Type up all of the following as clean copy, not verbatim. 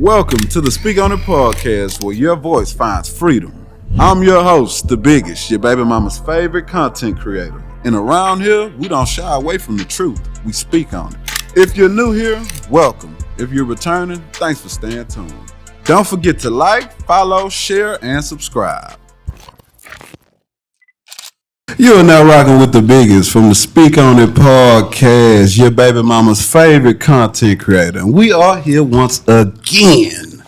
Welcome to the Speak On It podcast, where your voice finds freedom. I'm your host, the biggest, your baby mama's favorite content creator. And around here, we don't shy away from the truth. We speak on it. If you're new here, welcome. If you're returning, thanks for staying tuned. Don't forget to like, follow, share, and subscribe. You are now rocking with the biggest from the Speak On It podcast, your baby mama's favorite content creator. And we are here once again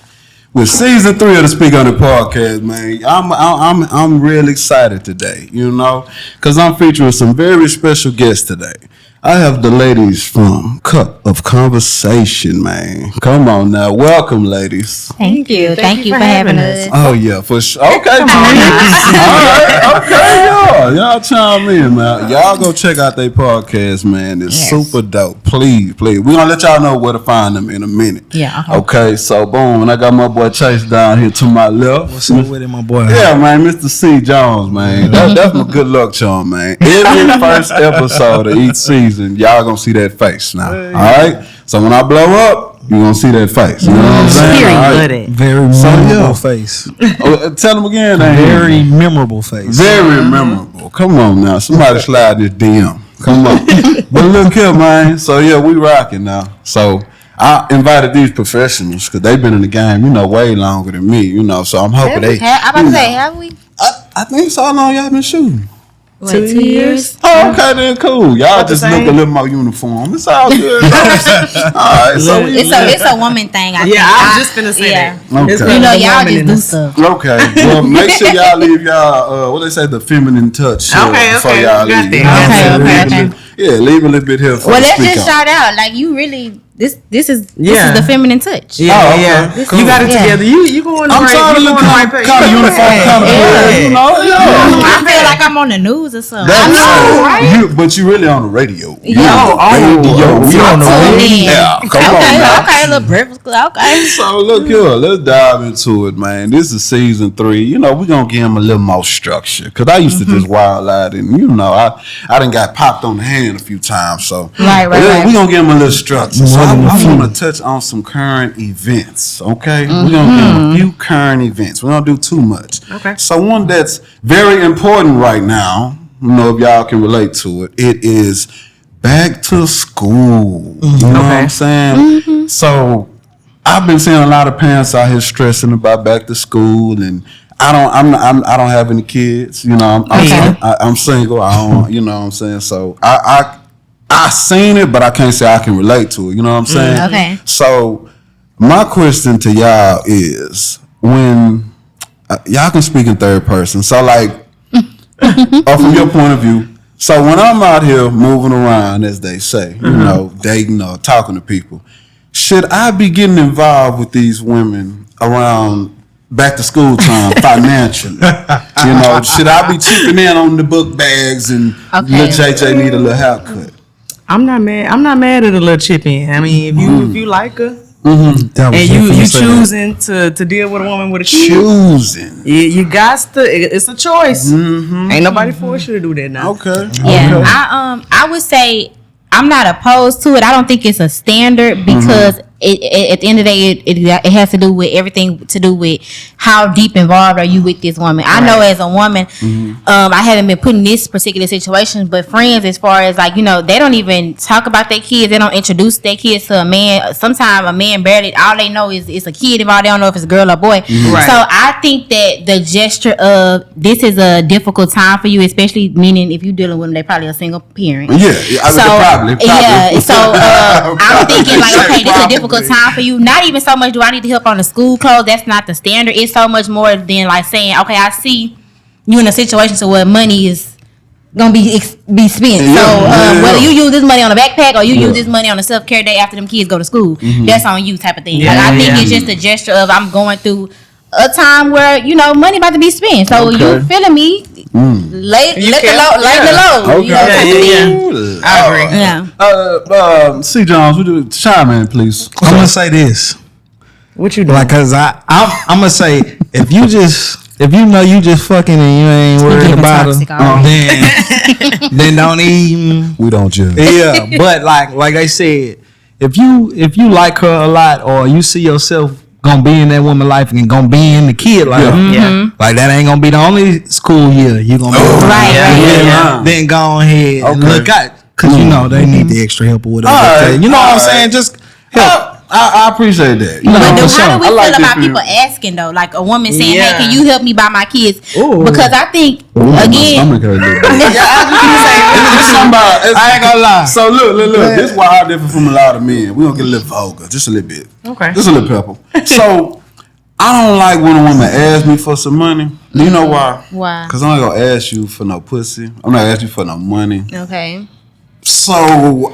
with season 3 of the Speak On It podcast, man. I'm real excited today, because I'm featuring some very special guests today. I have the ladies from Cup of Conversation, man. Come on now. Welcome, ladies. Thank you. Thank you for having us. Oh, yeah, for sure. Okay, all right. Okay, y'all chime in, man. Y'all go check out their podcast, man. It's super dope. Please. We're going to let y'all know where to find them in a minute. Yeah. Okay, so boom. And I got my boy Chase down here to my left. What's up with it, my boy? Yeah, man. Mr. C. Jones, man. That's my good luck charm, man. Every first episode of each season, y'all gonna see that face now. All right. So when I blow up, you gonna see that face. You know what I'm saying? Right. Very memorable face. Tell them again. Very memorable face. Very memorable. Come on now. Somebody slide this DM. Come on. But look here, man. So yeah, we rocking now. So I invited these professionals because they've been in the game, way longer than me. So I'm hoping have we? I think so. How long y'all been shooting? 2 years. Oh, okay, then cool. Y'all just look a little more uniform. It's all good. All right, so it's a woman thing. I think. I was just finna say that. Okay. Y'all just do stuff. Okay, well, make sure y'all leave y'all what they say, the feminine touch. Before y'all leave. Okay. Yeah, leave a little bit here. Well, let's just shout out. Like you really. This is the feminine touch. Yeah. Cool. You got it together. You going I'm trying to look kind of uniform, kind of I feel like I'm on the news or something. I know, right? But you really on the radio. We on the radio. Yeah, come on. Okay, a little breakfast. Okay. So look here, let's dive into it, man. This is season 3. We're gonna give them a little more structure because I used to just wild out and I done got popped on the hand a few times. So right. We're gonna give them a little structure. So I want to touch on some current events, okay? We're going to give a few current events. We don't do too much. Okay. So one that's very important right now, if y'all can relate to it, it is back to school. You know what I'm saying? So I've been seeing a lot of parents out here stressing about back to school, and I don't have any kids. I'm single. I don't. You know what I'm saying? So I seen it, but I can't say I can relate to it. You know what I'm saying? Okay. So my question to y'all is, when y'all can speak in third person. So like, or from your point of view. So when I'm out here moving around, as they say, dating or talking to people, should I be getting involved with these women around back to school time financially? Should I be chipping in on the book bags and little JJ need a little haircut? I'm not mad at a little chip in. I mean, if you like her, and you choosing to deal with a woman with a kid, you got to. It's a choice. Ain't nobody force you to do that now. Okay. Yeah. Okay. I would say I'm not opposed to it. I don't think it's a standard because at the end of the day, it has to do with everything to do with how deep involved are you with this woman. I know as a woman, I haven't been put in this particular situation, but friends, as far as like, they don't even talk about their kids. They don't introduce their kids to a man. Sometimes a man barely, all they know is it's a kid involved. They don't know if it's a girl or boy. Right. So I think that the gesture of this is a difficult time for you, especially meaning if you're dealing with them, they probably a single parent. Probably. Yeah. So I'm thinking like, okay, this is a difficult time for you. Not even so much do I need to help on the school clothes. That's not the standard. It's so much more than like saying, okay, I see you in a situation so where money is gonna be spent. Whether you use this money on a backpack or you use this money on a self-care day after them kids go to school, that's on you type of thing. I think it's just a gesture of I'm going through a time where money about to be spent. So you feeling me? Let the load. Okay. I agree. C. Jones, would you chime in, please? I'm gonna say this. What you doing? Like, cause I'm gonna say if you just fucking and you ain't worried about her, then don't even. We don't judge. Yeah, but like I said, if you like her a lot or you see yourself gonna be in that woman's life and gonna be in the kid life. Like that ain't gonna be the only school year you gonna be then go ahead and look out, cause you know they need the extra help or whatever. You know what I'm saying? Just help. I appreciate that. But how do we feel about people asking though? Like a woman saying, "Hey, can you help me buy my kids?" Because I think again, I ain't gonna lie. So look. This is why I differ from a lot of men. We gonna get a little vulgar, just a little bit. Okay, just a little pepper. So I don't like when a woman asks me for some money. Do you know why? Why? Because I'm not gonna ask you for no pussy. I'm not asking you for no money. Okay. So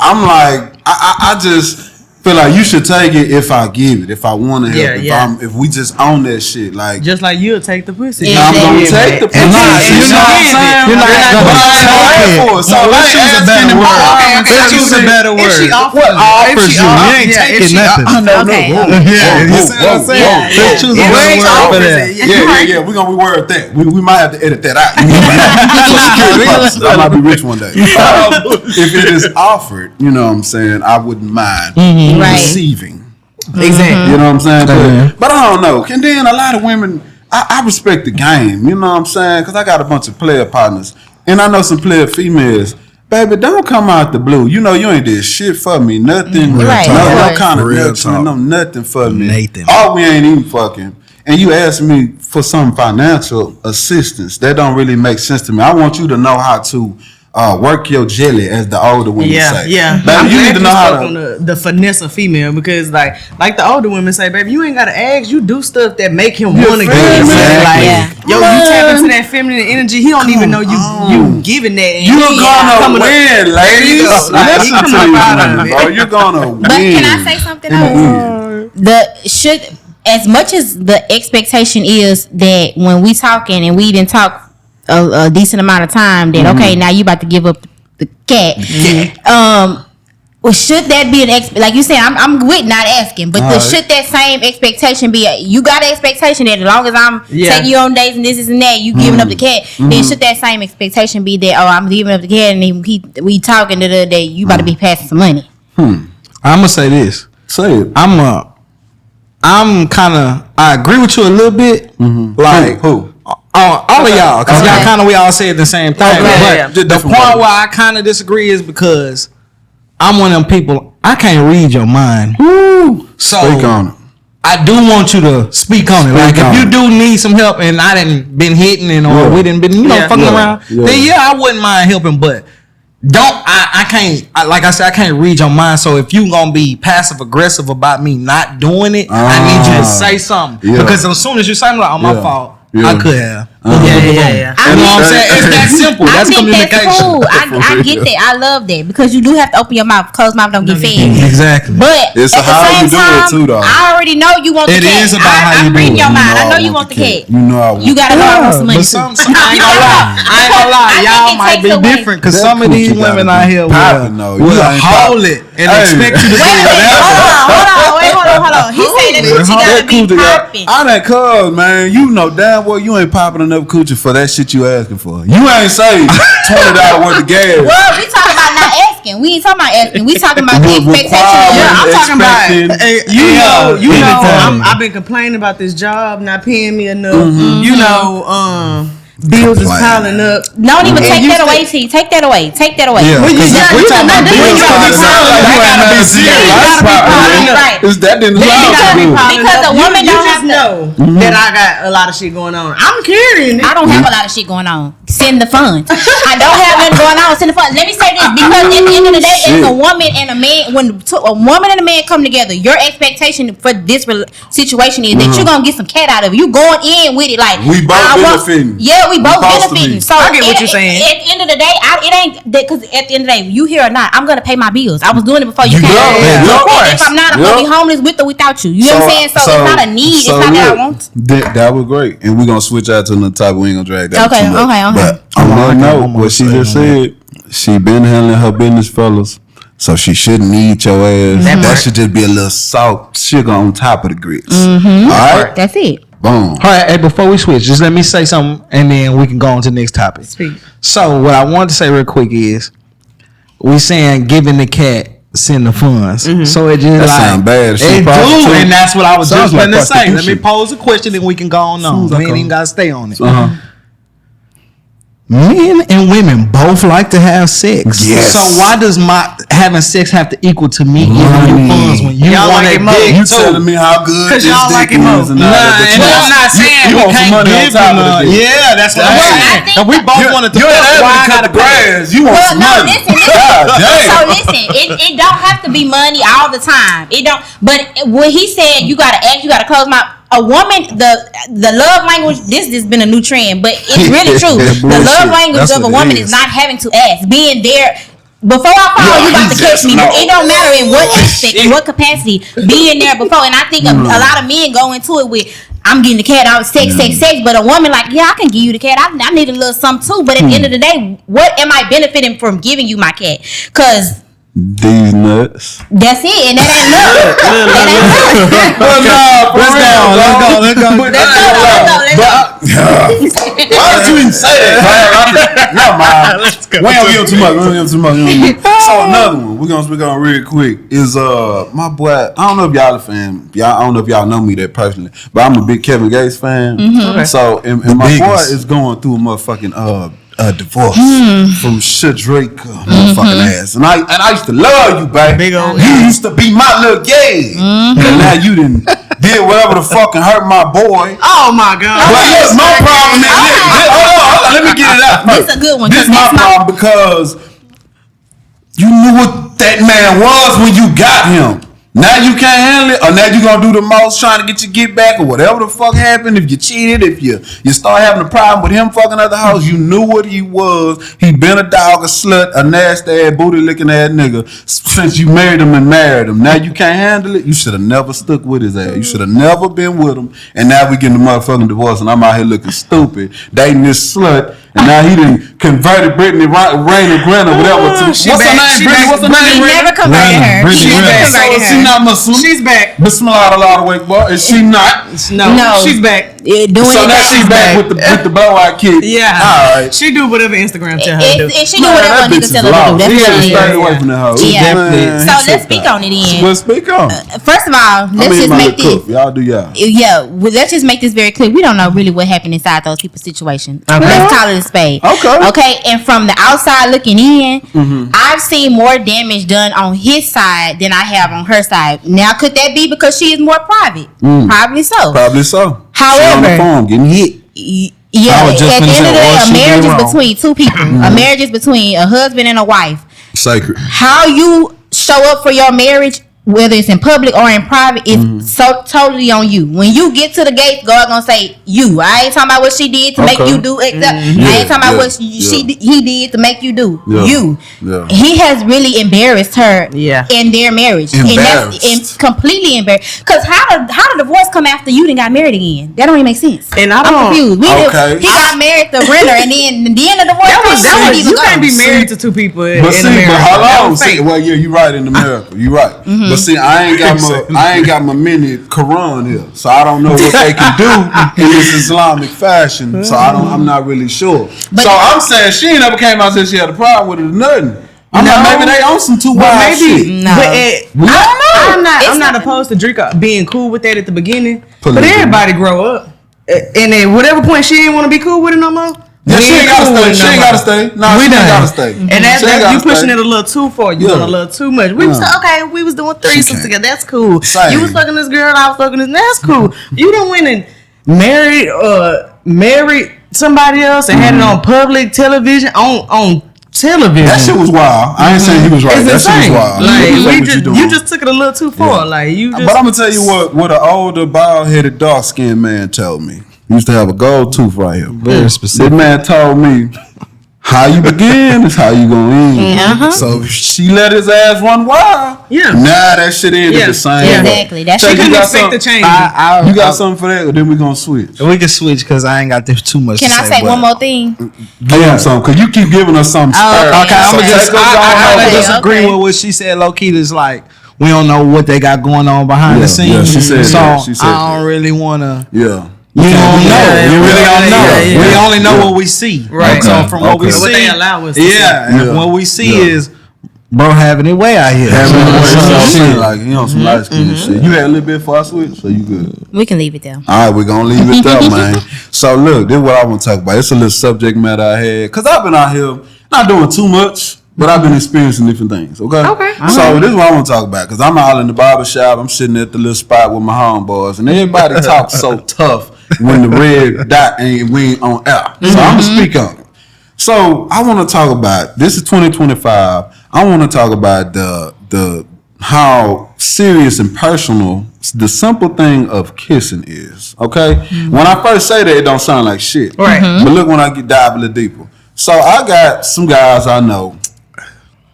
I'm like, I just feel like you should take it if I give it, if I want to help. If we just own that shit, like just like you'll take the pussy. I'm gonna take the pussy. You know what I'm saying? You're not gonna so let's choose a better word. Let's choose a better word. What offers you? You ain't taking nothing. Okay. You see what I'm saying? Let's choose a better word for that. Yeah. We're gonna reword that. We might have to edit that out. I might be rich one day. If it is offered, you know what I'm saying, I wouldn't mind receiving. Exactly. You know what I'm saying? But I don't know. And then a lot of women, I respect the game. You know what I'm saying? Because I got a bunch of player partners. And I know some player females. Baby, don't come out the blue. You know you ain't did shit for me. Nothing. No kind of nurturing. No nothing for me. Nathan. We ain't even fucking. And you ask me for some financial assistance. That don't really make sense to me. I want you to know how to work your jelly, as the older women say. Baby, you need to know how to the finesse of female, because like the older women say, baby, you ain't gotta ask. You do stuff that make him want to give. You tap into that feminine energy. He don't even know you giving that. You're gonna win, ladies. Listen to me, bro. You're gonna win. But can I say something else? As much as the expectation is that when we talking and we didn't talk a decent amount of time, that okay, now you about to give up the cat. Well, should that be like you said? I'm with not asking, but should that same expectation be? You got an expectation that as long as I'm taking you on dates and this and that, you giving up the cat. Then should that same expectation be that I'm giving up the cat and we talking that you about to be passing some money? I'm gonna say this. Say it. I'm kind of. I agree with you a little bit. Like who? All of y'all, because y'all kind of we all said the same thing. But the point where I kind of disagree is because I'm one of them people. I can't read your mind. So speak on it. I do want you to speak on it. Like if you do need some help and I didn't been hitting and or we didn't been fucking around, then I wouldn't mind helping. But I can't, like I said, I can't read your mind. So if you gonna be passive aggressive about me not doing it, I need you to say something. Because as soon as you say like, "Oh, my fault," I could have. You know what I'm saying? It's that simple. That's communication. That's cool. I get that. I love that because you do have to open your mouth. Closed mouth don't get fed. Exactly. But it's at how the same you do time, it too, though. I already know you want the cat. It is about how you do it. I'm reading your mind. I know you want the cat. You know I want. You gotta know I want some money. I ain't gonna lie. Y'all might be different because some of these women out here will hold it and expect you to do whatever. Hold on. He said that coochie gotta be popping. I done cuz, man. You know damn well you ain't popping enough coochie for that shit you asking for. You ain't say $20 worth of gas. Well, we talking about not asking. We ain't talking about asking. We talking about the expectation. I'm talking about you know. I've been complaining about this job not paying me enough. You know, bills is piling up. Don't even take that away, T. Take that away. Yeah. Well, you talking about bills. That didn't because a woman don't have to know that I got a lot of shit going on. I'm carrying it. I don't have a lot of shit going on. Send the funds. I don't have nothing going on. Send the funds. Let me say this, because at the end of the day, it's a woman and a man. When a woman and a man come together, your expectation for this situation is that you're gonna get some cat out of it. You going in with it like we both benefiting. Yeah, we both benefiting. So I get what you're saying. At the end of the day, it ain't that, because at the end of the day, you here or not, I'm gonna pay my bills. I was doing it before you came. If I'm not, I'm gonna be homeless with or without you. You know what I'm saying? So it's not a need. It's not that I want. That was great, and we're gonna switch out to another topic. We ain't gonna drag that. Okay. But I want to know what she just said. She been handling her business, fellas. So she shouldn't need your ass. That should just be a little salt sugar on top of the grits. All right, that's it. Boom. All right, hey, before we switch, just let me say something, and then we can go on to the next topic. Speak. So what I wanted to say real quick is, we saying giving the cat send the funds. So it just That sound bad. It do, and that's what I was just going to say. Let me prostitution. pose a question, and we can go on. We ain't even got to stay on it. Men and women both like to have sex. Yes. So why does my having sex have to equal to me giving you funds when you Y'all want like it it more? big You too? telling me how good Cause this y'all dick like it more. is and Nah, all that, but and I'm not saying you we want some can't money on give top you of none. the dick. Yeah, that's what I'm Well, I saying. think And we both wanted to You ain't fuck. Why I able to cut gotta the grass. You want Well, some no, money. listen. God damn. So listen, it don't have to be money all the time. It don't. But when he said you gotta ask, you gotta close my. A woman, the love language. This has been a new trend, but it's really true. The love language That's of a what it woman is. is not having to ask, being there. Before I fall, you about to catch me. No. It don't matter in what aspect, in what capacity, being there before. And I think a lot of men go into it with, I'm getting the cat out, sex. But a woman like, yeah, I can give you the cat. I need a little something too. But at the end of the day, what am I benefiting from giving you my cat? Because These nuts. that's it, and that ain't love. That ain't love. Let's go. Why did you even say that? Never mind. Let's go. We don't give him too much. So another one we're gonna speak on real quick is my boy. I don't know if y'all a fan. I don't know if y'all know me that personally, but I'm a big Kevin Gates fan. So and my boy is going through a motherfucking divorce from Shadrake motherfucking ass, and I used to love you, baby. Big old You used to be my little gay, and now you did whatever the fucking hurt my boy. Oh my God. But look, my problem is hold on, let me get it out. This is a good one. This is my problem because you knew what that man was when you got him. Now you can't handle it, or now you gonna do the most trying to get your get back, or whatever the fuck happened. If you cheated, if you start having a problem with him fucking other house, you knew what he was. He been a dog, a slut, a nasty ass, booty licking ass nigga since you married him and married him. Now you can't handle it. You should have never stuck with his ass. You should have never been with him. And now we getting the motherfucking divorce, and I'm out here looking stupid, dating this slut. And now he done converted Brittany Rainer Grenner, whatever. What's her name? Brittany, what's her name? He never converted her. Brittany She never Renner. So converted is she her. not Muslim? She's back. Bismillah Allah way, boy. Is she not? No, she's back. Doing So it now she's back with the blow-out kid. Yeah. All right. She do whatever Instagram tell her to do. If she do whatever a nigga tell her to do, that's She what had to it stay is. away from the house. Yeah. Man, So he let's took speak that. on it then. Let's speak on. First of all, let's just make this. Y'all do y'all. Yeah, let's just make this very clear. We don't know really what happened inside those people's situation. Okay. Let's call it a spade. Okay. And from the outside looking in, I've seen more damage done on his side than I have on her side. Now, could that be because she is more private? Probably so. Probably so. However, she on the phone getting hit. Yeah, I was just at the finna end of the say, day, or a she marriage did is wrong. between two people. A marriage is between a husband and a wife. Sacred. How you show up for your marriage, whether it's in public or in private, is so totally on you. When you get to the gate, God gonna say you. I ain't talking about what she did to make you do. I ain't talking about what he did to make you do. You. Yeah. He has really embarrassed her. Yeah. In their marriage, and that's completely embarrassed. Because how the divorce come after you done got married again? That don't even make sense. And I'm confused. He got married to Renner, and then the end of the divorce. You can't be married to two people in But see, America. but how That long? was fake. Well, yeah, you right in America. You right. But see, I ain't got my mini Quran here, so I don't know what they can do in this Islamic fashion. So I'm not really sure. But so I'm saying she ain't never came out and said she had a problem with it or nothing. Maybe they own some too wild shit. No. But I'm not opposed to Drake being cool with that at the beginning. But everybody grow up, and at whatever point she didn't want to be cool with it no more. Yeah, she ain't gotta stay. She ain't gotta stay. No, she ain't gotta stay. And that's you pushing it a little too far. You doing a little too much. We was okay. We was doing threesomes together. That's cool. Same. You was fucking this girl. I was fucking this. That's cool. You done went and married somebody else and had it on public television on television. That shit was wild. I ain't saying he was right. It's That shit was wild. Like you just took it a little too far. Like you just. But I'm gonna tell you what an older, bald-headed, dark-skinned man told me. He used to have a gold tooth right here. Very specific. That man told me, how you begin is how you gonna end. So if she let his ass run wild. Yeah. Nah, that shit ended the same. Exactly. That's So She you couldn't got expect something- the change. You got something for that, or then we gonna switch? We can switch because I ain't got too much. Can to I say but- one more thing? Give him something, cause you keep giving us something. Okay, Okay, I'm Okay. gonna just disagree Okay. with what she said. Low key is like we don't know what they got going on behind the scenes. Yeah, she said so that. She said I don't really wanna. Yeah. You don't know. You really don't know. Yeah. We only know what we see. Right. So from what we Okay. see, What they allow us to yeah, see. and what we see is Bro, having it way out here. Like, you know, some light skin shit. You had a little bit before I switch, so you good. We can leave it there. All right, we're going to leave it there, man. So, look, this is what I want to talk about. It's a little subject matter I had. Because I've been out here not doing too much, but I've been experiencing different things, okay? Okay. So, this is what I want to talk about. Because I'm out in the barber shop. I'm sitting at the little spot with my homeboys. And everybody talks so tough when the red dot ain't we ain't on air. So, I'm going to speak on it. So, I want to talk about, this is 2025. I want to talk about the how serious and personal the simple thing of kissing is. Okay, when I first say that, it don't sound like shit. Right. But look, when I get dive a little deeper. So I got some guys I know,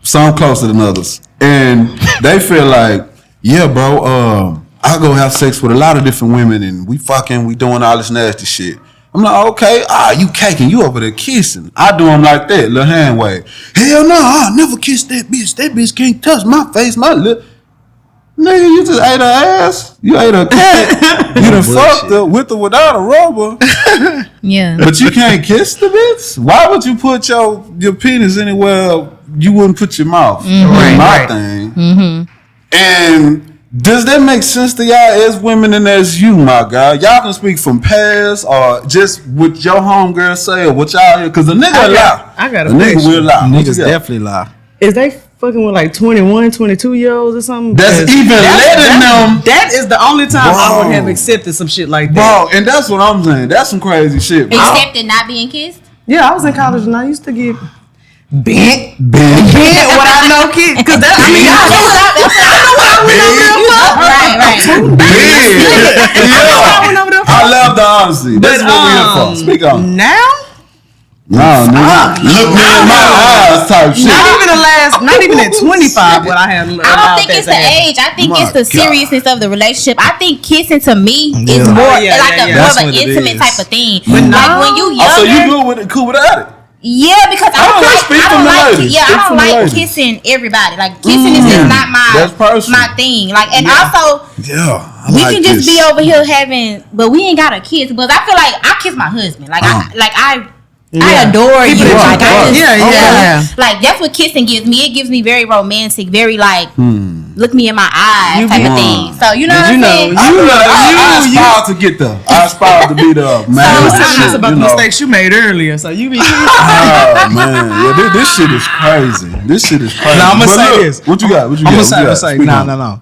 some closer than others, and they feel like, yeah, bro, I go have sex with a lot of different women, and we doing all this nasty shit. I'm like, okay, you caking, you over there kissing. I do them like that, little hand wave. Hell no, I'll never kiss that bitch. That bitch can't touch my face, my lip. Nigga, you just ate her ass. You ate her cat. You done fucked her with or without a rubber. Yeah. But you can't kiss the bitch? Why would you put your penis anywhere you wouldn't put your mouth? My thing. And does that make sense to y'all as women and as you, my guy? Y'all can speak from past or just with your homegirl say or what y'all hear. Because a nigga will lie. I got a nigga question. will lie. Niggas definitely lie. Is they fucking with like 21, 22-year-olds or something? That's even letting them. That is the only time I would have accepted some shit like that. Bro, and that's what I'm saying. That's some crazy shit, bro. Accepted not being kissed? Yeah, I was in college and I used to get bent when I know kids. Because I mean, I know what I went over there for. I love the honesty. That's what we're here for. Speak on. Now? No, nigga. Look me in my eyes type shit. Not even at 25 what I had. I don't think it's the age. I think it's the seriousness of the relationship. I think kissing to me is more more of an intimate type of thing. But like when you younger. So you good with it, cool without it? Yeah, because I don't like kissing everybody. Like kissing is just not my thing. Like and also we can just be over here having, but we ain't got a kiss. But I feel like I kiss my husband. Like I adore you. Like like that's what kissing gives me. It gives me very romantic, very like look me in my eyes type of thing. So you know what I'm saying? I aspire to get there. I aspire to be the man. It's about the mistakes you made earlier. So you be oh man, yeah, this shit is crazy. Now I'm gonna say this. What you got? I'm gonna say no.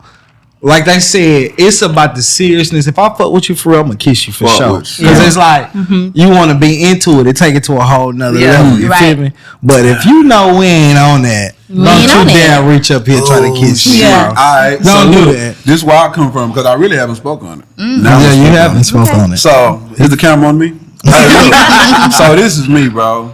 Like they said, it's about the seriousness. If I fuck with you for real, I'm gonna kiss you for sure. Because it's like you want to be into it and take it to a whole nother level. You feel me? But if you know we ain't on that, don't you dare reach up here trying to kiss me. All right, don't do that. This is where I come from because I really haven't spoken on it. Yeah, you haven't spoken on it. So is the camera on me? So this is me, bro.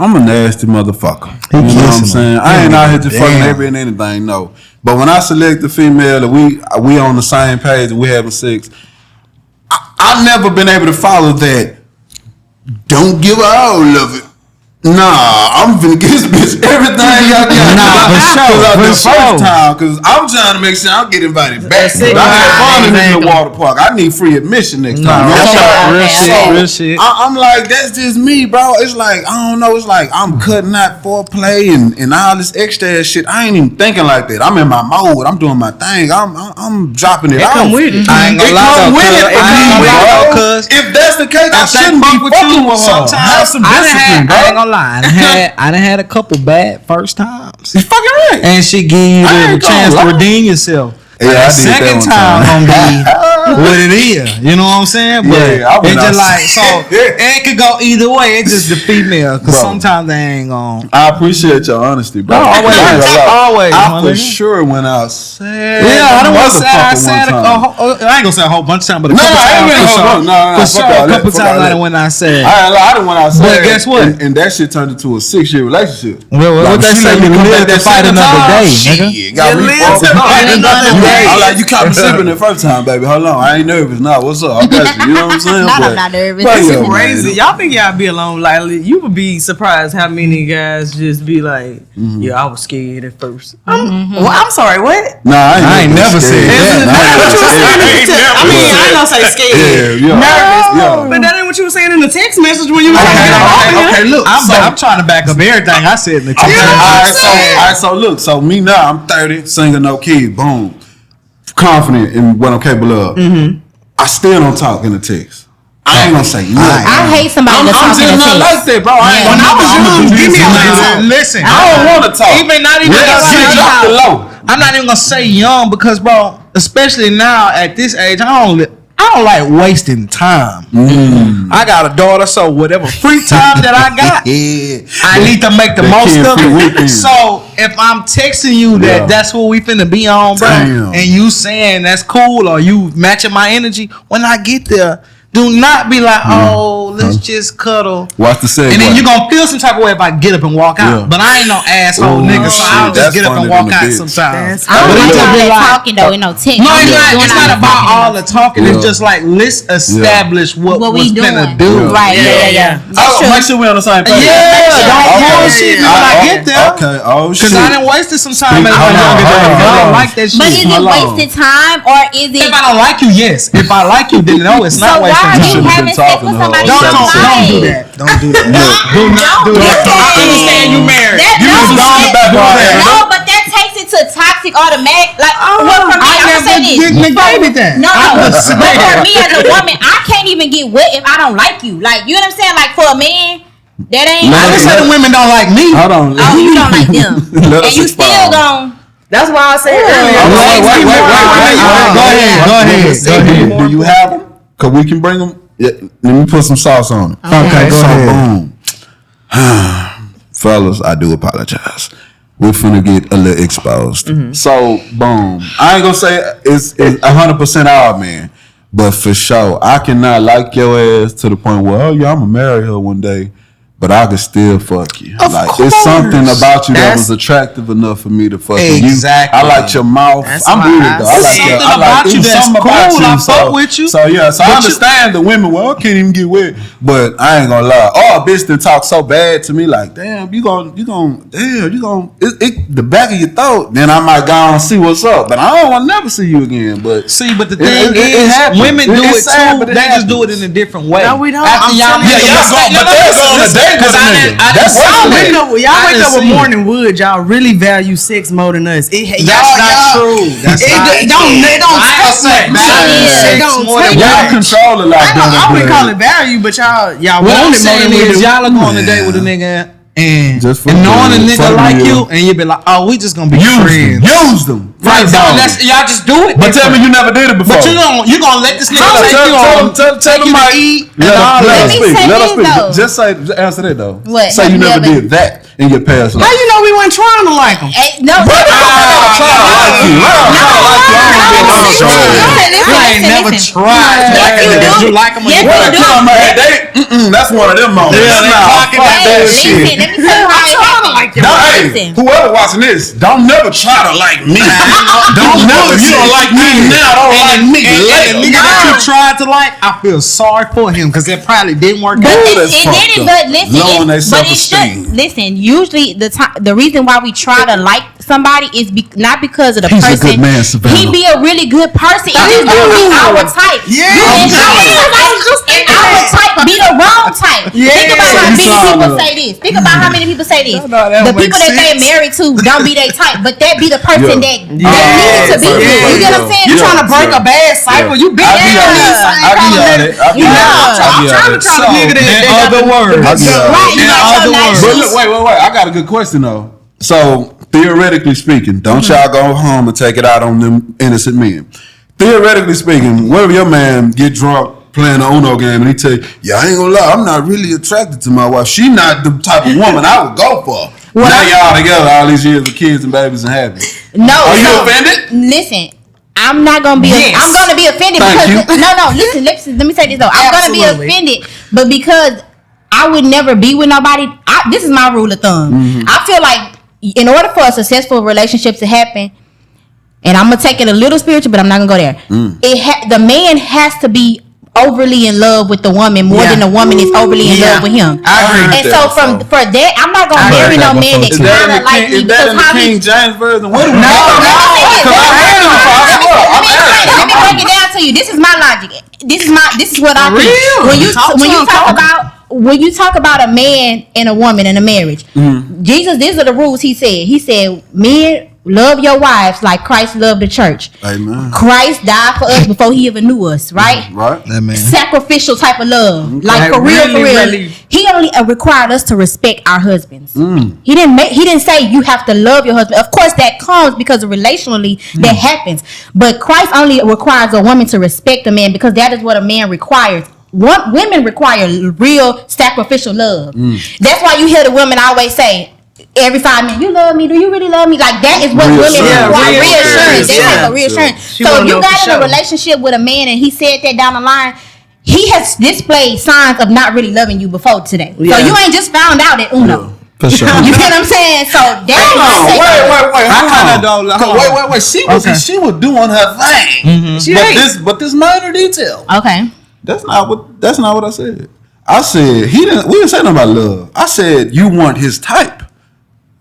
I'm a nasty motherfucker. You know what I'm saying? I ain't out here just fucking every and anything, no. But when I select the female and we on the same page and we having sex, I've never been able to follow that. Don't give her all of it. Nah, I'm finna get this bitch everything y'all got. Nah, for sure. Because I'm trying to make sure I get invited back. I had fun in the water park. I need free admission next time. Real shit. I'm like, that's just me, bro. It's like, I don't know. It's like I'm cutting out foreplay and all this extra shit. I ain't even thinking like that. I'm in my mode. I'm doing my thing. I'm dropping it off. Come with it. I ain't gonna lie, cuz if that's the case, I shouldn't be fucking with her. Have some discipline, bro. I ain't gonna lie. I done had a couple bad first times. You fucking right. And she gave you the chance to redeem yourself. Yeah, the second time gonna be what it is. You know what I'm saying? But it's just like, so it could go either way. It's just the female. Because sometimes they ain't gonna. I appreciate your honesty, bro. Always. I for sure went outside. Yeah, I don't want to say I ain't gonna say a whole bunch of times, but a couple times. For sure, a couple times I done went outside. I done went outside. But guess what? And that shit turned into a 6-year relationship. Well, what they say, you live to fight another day, nigga. You live to fight another day. I'm like, you caught me slipping the first time, baby. Hold on, I ain't nervous. Nah, what's up? I got you. You know what I'm saying? I'm not nervous. It's crazy. Y'all think y'all be alone? Like, you would be surprised how many guys just be like, "Yeah, I was scared at first." Well, I'm sorry. What? Nah, I ain't never said that. I mean, I gonna say scared, nervous, but that ain't what you were saying in the text message when you was okay, look, I'm trying to back up everything I said in the text. All right, so look, so me now, I'm 30, single, no kids, boom, confident in what I'm capable of. I still don't talk in the text. I ain't gonna say nothing. I hate somebody that's talking in the text. Like that, bro. I ain't gonna Listen, I don't want to talk. Even not even I'm not even gonna say young because, bro, especially now at this age, I don't like wasting time. I got a daughter, so whatever free time that I got, I need to make the most of it. So if I'm texting you that's what we finna be on, bro, and you saying that's cool or you matching my energy, when I get there, do not be like, oh, let's just cuddle. Watch the segue. And then you're going to feel some type of way if I get up and walk out. But I ain't no asshole nigga, so I'll just get up and walk out sometimes. I don't like all that talking, though, in no text. No, it's not about all the talking. It's just like, let's establish what we finna do. Right, yeah. Make sure we're on the same page. Don't bullshit me when I get there. Okay, oh shit. Because I done wasted some time as a younger day. I don't like that shit. But is it wasted time or is it... If I don't like you, yes. If I like you, then no, it's not wasted time. Why are you having sex with somebody you don't like? Don't do that. Do not do that. I understand you married. No, but that takes it to toxic automatic. Like, well, for me, I'm gonna say this. No, but for me as a woman, I can't even get wet if I don't like you. Like, you know what I'm saying? Like, for a man, that ain't. I just said the women don't like me. Hold on. Oh, you don't like them, and you still gon'. That's why I said earlier. Go ahead. Do you have them? Cause we can bring them. Yeah, let me put some sauce on it. Okay, go ahead. Boom. Fellas, I do apologize. We're finna get a little exposed. So, boom. I ain't gonna say it's 100% all, man. But for sure, I cannot like your ass to the point where, oh yeah, I'm gonna marry her one day. But I could still fuck you. Of like course. It's something about you that was attractive enough for me to fuck you. Exactly. I like your mouth. I'm weird though. I like something I about like you that's something cool. about you. I fuck with you. So yeah, so I understand the women. Well, I can't even get wet, but I ain't gonna lie. Oh, a bitch that talk so bad to me, like damn, you gon' the back of your throat. Then I might go and see what's up, but I don't want to never see you again. But but the thing is, women do it too. They just do it in a different way. No, we don't. After y'all on a date with a nigga. Y'all wake up with morning wood. Y'all really value sex more than us. That's not true. It don't Y'all control it like that. I wouldn't call it value, but y'all what I'm want it more saying than we is do. y'all are going on a date with a nigga and Just for knowing a the- nigga for like the- you, and you be like, oh, we just gonna be friends. Use them. Right, so y'all just do it. But tell me you never did it before. But you gonna let this nigga take you on, take you to eat and all Let that. us speak. Let us this, though. speak. Just answer that though. What? Say you never did that in your past life. How you know we weren't trying to like him? No, I ain't never tried. Yes, you like him? Yes, you do. That's one of them moments. Yeah, they talking like that shit. Listen, let me tell you how it happened. Listen. Whoever watching this, don't never try to like me. Don't never. You don't like me now. Don't like me later. And the nigga that you tried to like, I feel sorry for him because it probably didn't work out. Listen, usually the reason why we try to like somebody is not because of the person. He's a good man, Savannah. He be a really good person. It just don't be our type. Yeah. And our type be the wrong type. Think about how many people say this. Think about how many people say this. The people that they married to don't be their type, but that be the person that they need to be with. You get what I'm saying? You trying to break a bad cycle? You been there. I'm trying to try to nigga that. In other words. But look, wait. I got a good question though. So theoretically speaking, don't y'all go home and take it out on them innocent men. Theoretically speaking, what if your man get drunk playing the Uno game and he tell you, yeah, I ain't gonna lie, I'm not really attracted to my wife. She not the type of woman I would go for. Now y'all together all these years with kids and babies and happy. No. Are you offended? Listen. I'm not gonna be. I'm gonna be offended because listen. Let me say this though. I'm gonna be offended, but because I would never be with nobody. This is my rule of thumb. I feel like in order for a successful relationship to happen, and I'm gonna take it a little spiritual, but I'm not gonna go there. The man has to be overly in love with the woman more than the woman is overly in love with him. I agree. And so for that, I'm not gonna marry no man that kind of like me because how he. King James version? What do we Let me break it down to you. this is my logic. This is what I think. When you talk about a man and a woman in a marriage, Jesus, these are the rules he said. He said, men, love your wives like Christ loved the church. Amen. Christ died for us before he even knew us, right? Right. Amen. Sacrificial type of love. Okay. Like for real. Really. He only required us to respect our husbands. He didn't say you have to love your husband. Of course that comes because relationally that happens. But Christ only requires a woman to respect a man because that is what a man requires. Women require real sacrificial love. That's why you hear the women always say every 5 minutes, you love me? Do you really love me? Like that is what women require. Reassurance. They like a reassurance. So if you got in a relationship with a man and he said that down the line, he has displayed signs of not really loving you before today. So you ain't just found out at Uno. For sure. You get what I'm saying? So that wait. She was doing her thing. But this minor detail. Okay. That's not what I said. I said we didn't say nothing about love. I said you weren't his type.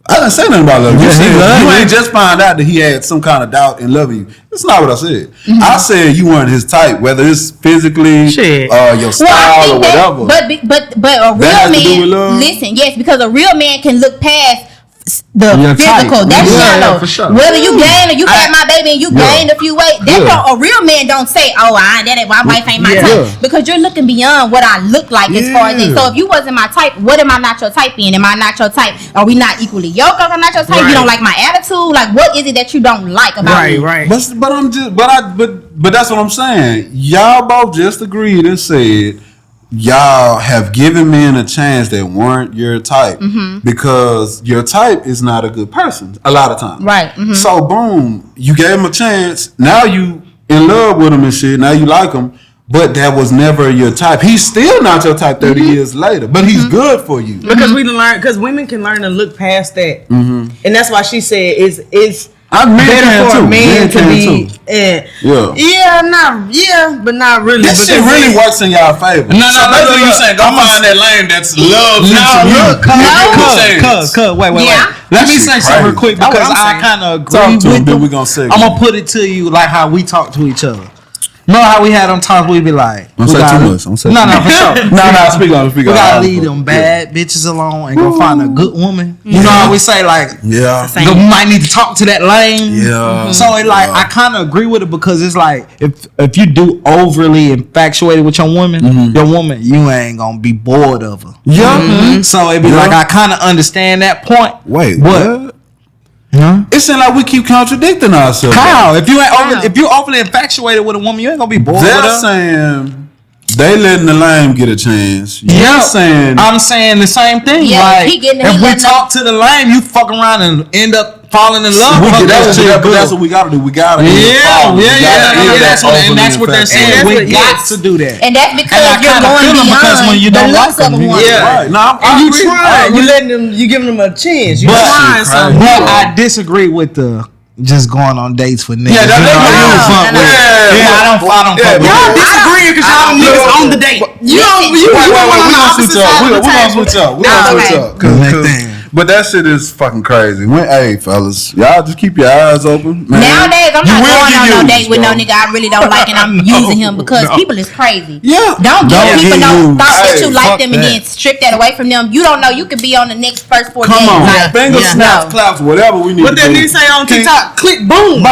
I didn't say nothing about love. You said you ain't just find out that he had some kind of doubt in loving you. That's not what I said. I said you weren't his type, whether it's physically, your style or whatever. But a real man, listen, yes, because a real man can look past the physical. Type. That's shallow. For sure. Whether you gain or you got my baby and you gained a few weight, a real man don't say, "Oh, my wife ain't my type," because you're looking beyond what I look like as far as it. So if you wasn't my type, what am I not your type in? Am I not your type? Are we not equally yoked? Am I not your type? You don't like my attitude? Like what is it that you don't like about me? Right. But that's what I'm saying. Y'all both just agreed and said y'all have given men a chance that weren't your type because your type is not a good person a lot of times. Right. So boom, you gave him a chance. Now you in love with him and shit. Now you like him, but that was never your type. He's still not your type 30 years later, but he's good for you. Because because women can learn to look past that, and that's why she said it's. Better for a man to be, but not really. This shit really works in y'all favor. No. Basically, you saying go find that lane that's love. Wait. Let me say something real quick because I kind of agree with them. I'm gonna put it to you like how we talk to each other. Know how we had them times we be like, don't say too much. No, for sure. No, speak on. We gotta leave them bad bitches alone and go find a good woman. You know how we say like, you might need to talk to that lane. Yeah. So it like I kind of agree with it because it's like if you do overly infatuated with your woman, you ain't gonna be bored of her. Yeah. So it be like I kind of understand that point. Wait, what? It seems like we keep contradicting ourselves. How? If you're overly infatuated with a woman, you ain't gonna be bored with her. They're saying they letting the lame get a chance. I'm saying the same thing. Yeah, like if we talk to the lame, you fuck around and end up falling in love. That's what we gotta do. We gotta that's what they're saying. We got to do that, and that's because you're going beyond the looks of a woman. Right. No, and you try. You letting them. You giving them a chance. You trying something. But I disagree with the just going on dates for niggas. I don't fuck with. Y'all disagree because y'all niggas on the date. You want on the opposite side of the table. We gonna switch up. But that shit is fucking crazy. Hey, fellas, y'all just keep your eyes open. Man. Nowadays, I'm not going on no date with no nigga I really don't like, and I'm using him because people is crazy. Yeah, don't give people no thought that you like them and then strip that away from them. You don't know. You could be on the next first 4 days. Come on, finger snaps, claps, whatever we need. What that nigga say on TikTok? Click boom.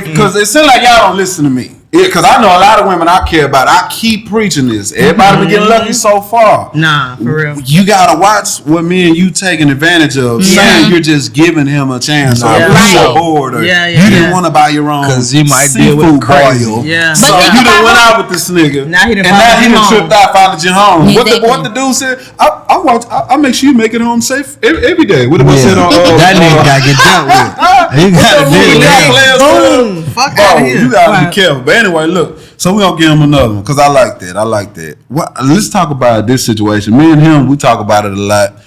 Because it seems like y'all don't listen to me. Because I know a lot of women I care about. I keep preaching this. Everybody been getting lucky so far. Nah, for real. You gotta watch what me and you taking advantage of. Saying you're just giving him a chance. Or you're so bored. Or you didn't want to buy your own. Because you might deal with crazy. So you done went out with this nigga. Now he done tripped out, followed you home. What the dude said? I make sure you make it home safe every day. What said on that nigga gotta get dealt with. You gotta deal with boom. Fuck out of here. You gotta be careful. But anyway, look. So we gonna give him another one because I like that. Let's talk about this situation. Me and him, we talk about it a lot.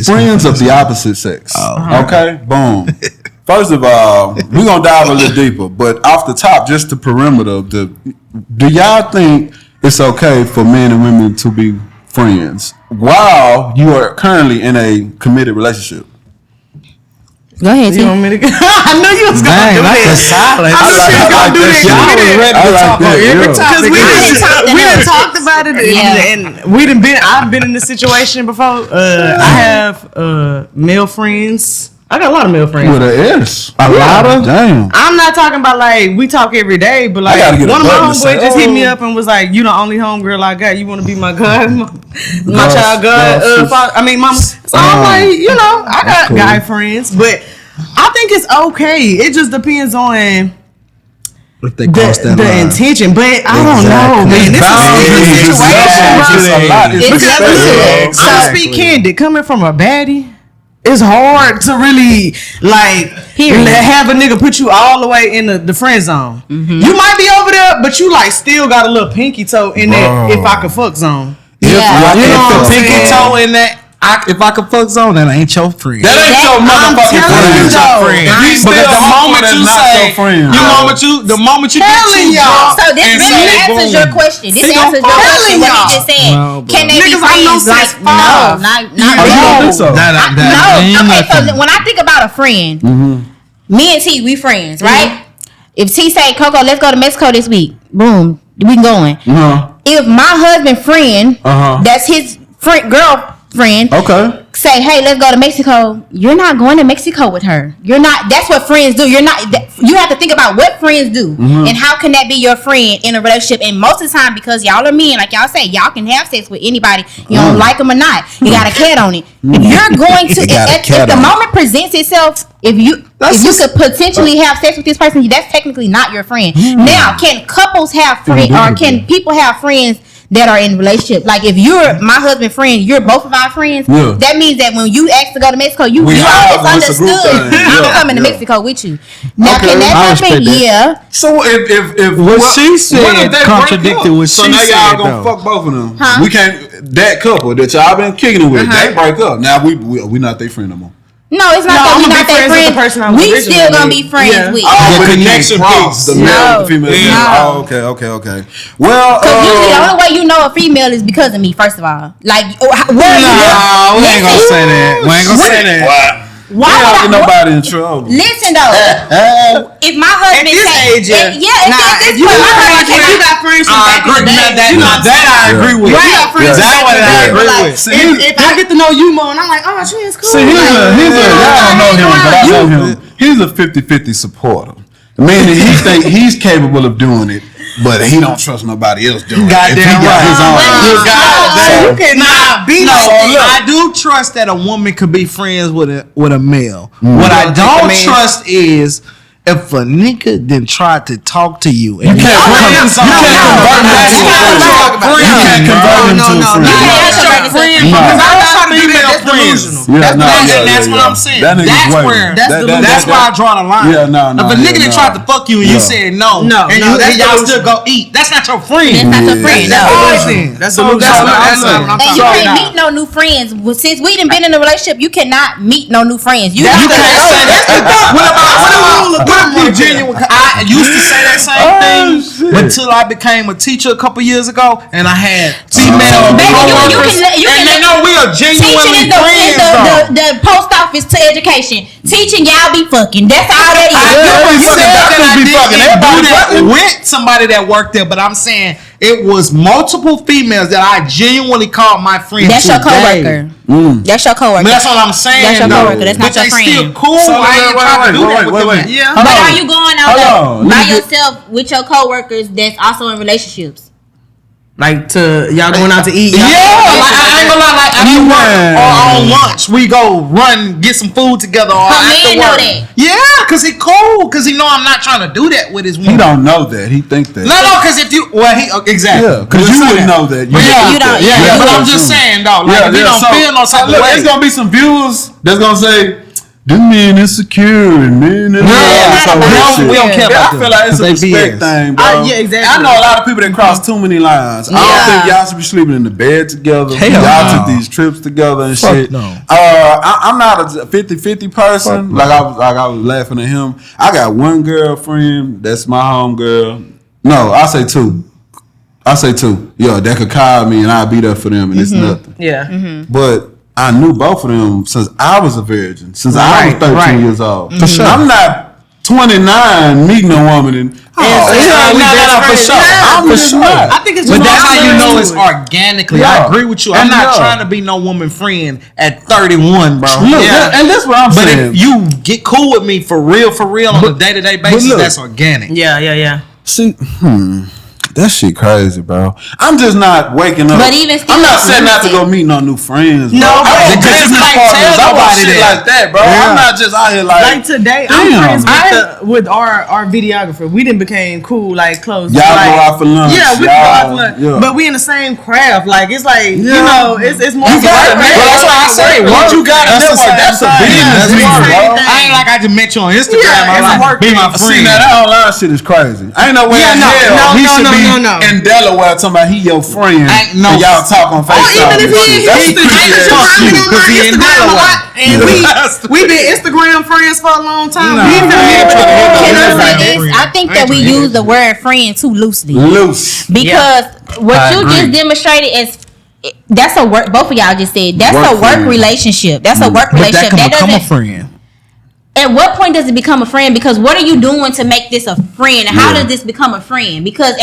Friends of the opposite sex. Okay, boom. First of all, we're gonna dive a little deeper, but off the top, just the perimeter of do y'all think it's okay for men and women to be friends while you are currently in a committed relationship? Go ahead, You T. want me to? I knew you was gonna Dang, do that's a this. silence. I knew you was gonna do this. Y'all was ready to talk about every Because topic. we done talked about it, and I've been in this situation before. I have male friends. I got a lot of male friends. With an S. A lot of. Damn. I'm not talking about like we talk every day, but like gotta get one a of my button to homeboys say, just hit me oh. up and was like, "You the only homegirl I got. You want to be my god, my Gosh, child god? gosh, mama." So I'm like, I got cool. guy friends, but I think it's okay. It just depends on If they cross that the line. intention, but I don't know, man. This is a situation, bro. It's So speak candid, coming from a baddie, it's hard to really like have a nigga put you all the way in the friend zone. You might be over there, but you like still got a little pinky toe in that if I could fuck zone. You know, what I'm pinky saying? toe in that. If I could fuck zone, that ain't your friend. That ain't your motherfucking telling you, friend. though. If you still Because the moment that's you not say, your friend. the moment you get Telling too y'all. drunk So this and really say, answers boom. your question. This See, answers your I'm question. What telling he just said. No, bro. Can they be Niggas, I know friends? Like, since no, five. not Oh, you don't think so? No. ain't Okay, so nothing. when I think about a friend, me and T, we friends, right? If T say, Coco, let's go to Mexico this week, boom, we going. If my husband friend, that's his friend, girlfriend, Okay. say, hey, let's go to Mexico, you're not going to Mexico with her. You're not. That's what friends do. You're not. You have to think about what friends do and how can that be your friend in a relationship. And most of the time, because y'all are men, like y'all say, y'all can have sex with anybody. You don't like them or not. You got a cat on it. If you're going to, if the moment presents itself, if you could potentially have sex with this person, that's technically not your friend. Now, can couples have friends, or can people have friends that are in relationship? Like if you're my husband friend, you're both of our friends. Yeah. That means that when you ask to go to Mexico, you always it's a group understood thing. I'm Yeah, coming to yeah. Mexico with you. Now Okay, can that I happen? respect that. Yeah. So if What she said what if they contradicted break up? what So she now said, y'all gonna though. fuck both of them. Huh? We can't. That couple that y'all been kicking it with, they break up. Now we not their friend no more. No, it's not No, that I'm we gonna not be their friends with the friends. person I was We originally still gonna with. be friends Yeah. with. Oh, The but connection you can't cross piece. the male No. with the female. No. Oh, okay. Well, Because usually the only way you know a female is because of me. First of all, like where you Nah, we ain't gonna say that. We ain't gonna say that. Why Don't would get I? nobody in trouble. Listen though, if my husband At this say, age, yeah. if You my husband you got friends from I back in the agree. day. That I agree with. Right. You got friends Yeah. from back in the day. Yeah. But like, Yeah. if I get to know you more, and I'm like, oh, she is cool. See, y'all don't know him, but I know him. He's a 50-50 supporter. Meaning he think he's capable of doing it, but he don't trust nobody else doing it. If he Goddamn got right. his own. You cannot be No, like I do trust that a woman could be friends with a male. What I don't trust is if a nigga then tried to talk to you and You can't convert him to a friend. You can't convert him to a friend. That's your friend because I was trying to do that. That's delusional. That's what I'm saying. That's where. That's where I draw the line. Yeah, no. If a nigga that tried to fuck you and you said no, and y'all still go eat, that's not your friend. That's not your friend. That's No. delusional. That's So delusional. that's what I'm And you talking can't about. meet no new friends. Well, since we done been in a relationship, you cannot meet no new friends. You You have to can't say that. What about you genuine? I used to say that same thing until I became a teacher a couple years ago, and I had female Baby, coworkers, you and can they know we are genuinely teaching friends. though. the post office to education. Teaching y'all be fucking. That's all that I is. never said that I be fucking. didn't do Everybody that fucking. with somebody that worked there, but I'm saying it was multiple females that I genuinely called my friends. That's your today. coworker. That's your coworker. But that's what I'm saying. That's your though. coworker. That's not but your they still friend. cool. So, I ain't trying to do that with them. Yeah. But are you going out Hold on. by Let me get- yourself with your coworkers that's also in relationships? Like to y'all going out to eat. Yeah, like, I ain't gonna lie. Like after work or on lunch, we go run get some food together. Or Her after man know work. that. Yeah, cause he cool. Cause he know I'm not trying to do that with his He woman. don't know that. He think that. No, cause if you exactly. Yeah, because you wouldn't know that. You don't. Yeah, but I'm just saying though. Like if you don't feel no type of look, way. there's gonna be some viewers that's gonna say, "Them men insecure and men." we don't care about I feel like it's a them. 'Cause they respect BS. thing, bro. Yeah, exactly. I know a lot of people that cross too many lines. I don't think y'all should be sleeping in the bed together. Hell y'all no. took these trips together and Fuck shit. no. I'm not a 50-50 person. Like I was laughing at him. I got one girlfriend that's my home girl. No, I say two. Yeah, that could call me and I'll be there for them and it's nothing. Yeah. But I knew both of them since I was a virgin, since I was 13 years old. For sure. I'm not 29 meeting a woman and for sure. I think it's just but that's how you know it's it. organically. Yeah. I agree with you. I'm not trying to be no woman friend at 31, bro. Look, and that's what I'm saying. But if you get cool with me for real on a day-to-day basis, that's organic. Yeah. See, that shit crazy, bro. I'm just not waking up. But even still, I'm not setting out to go meet no new friends. Bro. No, I but want business partners. I want shit like that, bro. I'm not just out here like today. I'm friends with our videographer. We didn't became cool, like close. Y'all go out for lunch. Yeah, we go out for lunch. Yeah. But we in the same craft. Like it's like you know, it's more. That's why I say once you got it, that's a business. I ain't like I just met you on Instagram. I like be my friend. See, that online shit is crazy. I ain't no way in hell he should be in Delaware talking about he your friend. And y'all talk on FaceTime. Even if he in Delaware. And we been Instagram friends for a long time. I think that we use the word friend too loosely. Because what you just demonstrated is that's a work. Both of y'all just said that's a work relationship. That's a work relationship. That can become a friend. At what point does it become a friend? Because what are you doing to make this a friend? And how does this become a friend? Because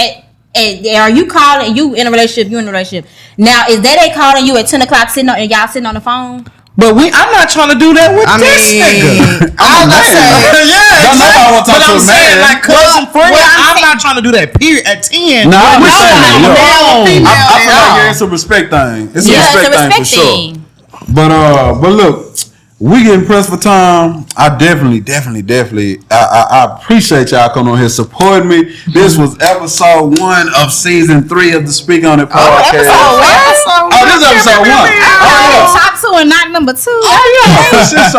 are you calling you in a relationship? You in a relationship now? Is that they calling you at 10 o'clock and y'all sitting on the phone? But I'm not trying to do that with this nigga. I'm not saying, but I'm saying like cousin friend. I'm not trying to do that. Period. At 10, no, I'm saying I feel like it's a respect thing. It's a respect thing for sure. But look. We getting pressed for time. I definitely. I appreciate y'all coming on here supporting me. This was episode 1 of season 3 of the Speak On It podcast. This is episode 1. Top 2 and not number 2. This is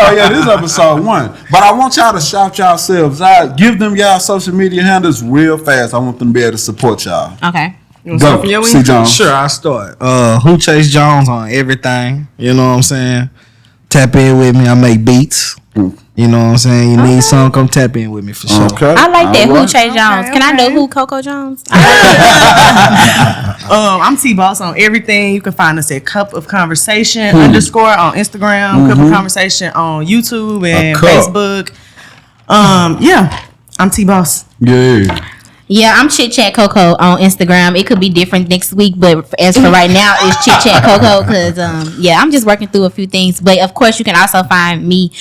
episode 1. But I want y'all to shout yourselves out. Give them y'all social media handles real fast. I want them to be able to support y'all. Okay. Go, C. Jones. Sure, I'll start. Who Chase Jones on everything. You know what I'm saying? Tap in with me. I make beats. You know what I'm saying? You need something, come tap in with me for sure. Okay. I like that. Who Chase Jones? Can I know who CoCo Jones? I'm T-Boss on everything. You can find us at Cup of Conversation _ on Instagram, Cup of Conversation on YouTube and Facebook. I'm T-Boss. Yeah. Yeah, I'm Chit Chat CoCo on Instagram. It could be different next week, but as for right now, it's Chit Chat CoCo because I'm just working through a few things. But of course, you can also find me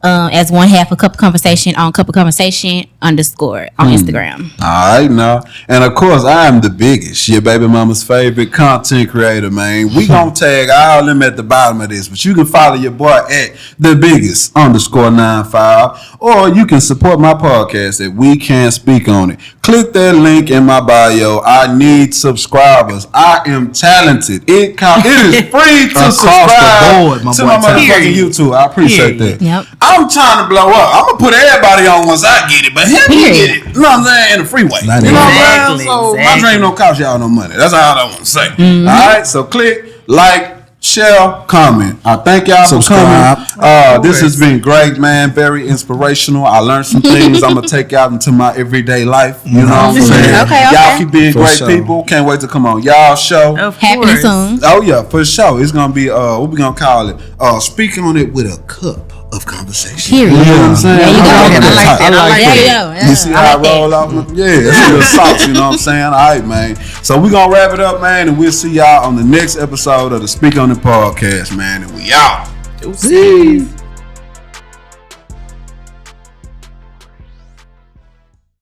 as one half of Cup of Conversation on Cup of Conversation _ on Instagram. All right, now. And of course, I am the biggest, your baby mama's favorite content creator, man. We gonna tag all them at the bottom of this, but you can follow your boy at the biggest _95, or you can support my podcast at We Can Speak On It. Click that link in my bio. I need subscribers. I am talented. It is free to subscribe to my motherfucking YouTube. I appreciate that. Yep. I'm trying to blow up. I'm gonna put everybody on once I get it, but him get it. You know what I'm saying? In the freeway. You know what I'm saying? So my dream don't cost y'all no money. That's all I want to say. All right. So click, like, share, comment. I thank y'all for coming. This has been great, man. Very inspirational. I learned some things I'm gonna take out into my everyday life. You know what I'm saying? Okay. Y'all keep being great people. Can't wait to come on y'all show. Happening soon. Oh yeah, for sure. It's gonna be what we gonna call it? Speaking on it with a cup of conversation. Period. You know what I'm saying? There you go. I like that. You see how I roll off? Yeah, it's a little sauce, you know what I'm saying? All right, man. So we're going to wrap it up, man, and we'll see y'all on the next episode of the Speak On It podcast, man, and we out. See.